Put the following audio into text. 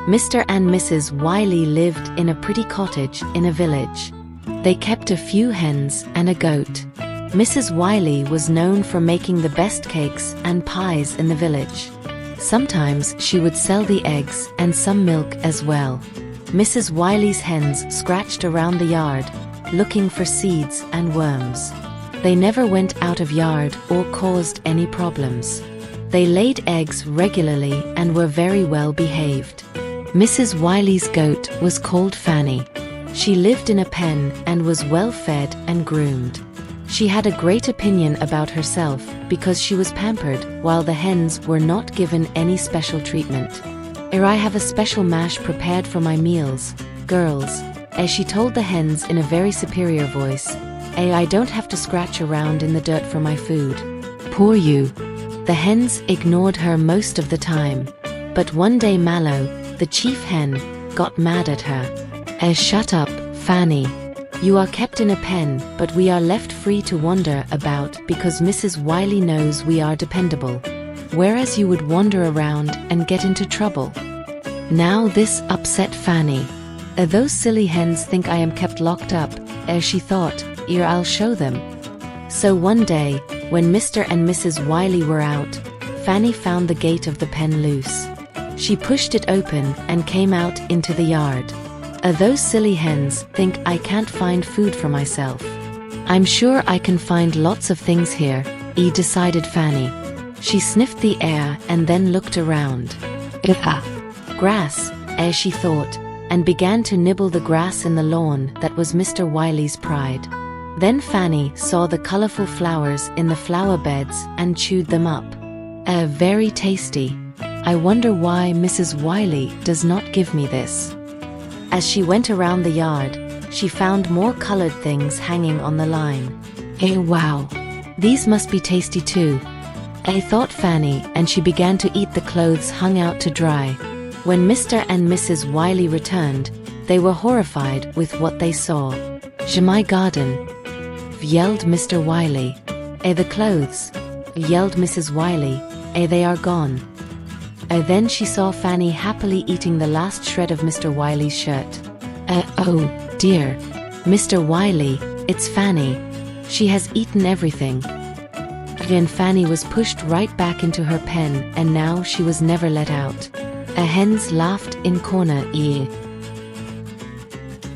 Mr. and Mrs. Wiley lived in a pretty cottage in a village. They kept a few hens and a goat. Mrs. Wiley was known for making the best cakes and pies in the village. Sometimes she would sell the eggs and some milk as well. Mrs. Wiley's hens scratched around the yard, looking for seeds and worms. They never went out of yard or caused any problems. They laid eggs regularly and were very well behaved. Mrs. Wiley's goat was called Fanny. She lived in a pen and was well fed and groomed. She had a great opinion about herself because she was pampered, while the hens were not given any special treatment. I have a special mash prepared for my meals, girls, as she told the hens in a very superior voice. I don't have to scratch around in the dirt for my food. Poor you. The hens ignored her most of the time. But one day Mallow, the chief hen, got mad at her. Shut up, Fanny. You are kept in a pen, but we are left free to wander about because Mrs. Wiley knows we are dependable. Whereas you would wander around and get into trouble. Now this upset Fanny. Those silly hens think I am kept locked up, she thought. I'll show them. So one day, when Mr. and Mrs. Wiley were out, Fanny found the gate of the pen loose. She pushed it open and came out into the yard. Those silly hens think I can't find food for myself. I'm sure I can find lots of things here, decided Fanny. She sniffed the air and then looked around. Grass, she thought, and began to nibble the grass in the lawn that was Mr. Wiley's pride. Then Fanny saw the colorful flowers in the flower beds and chewed them up. Very tasty. I wonder why Mrs. Wiley does not give me this. As she went around the yard, she found more colored things hanging on the line. Wow. These must be tasty too. Thought Fanny, and she began to eat the clothes hung out to dry. When Mr. and Mrs. Wiley returned, they were horrified with what they saw. My garden, yelled Mr. Wiley. The clothes, yelled Mrs. Wiley. They are gone. Then she saw Fanny happily eating the last shred of Mr. Wiley's shirt. Oh dear. Mr. Wiley, it's Fanny. She has eaten everything. Then Fanny was pushed right back into her pen, and now she was never let out. Hens laughed in corner.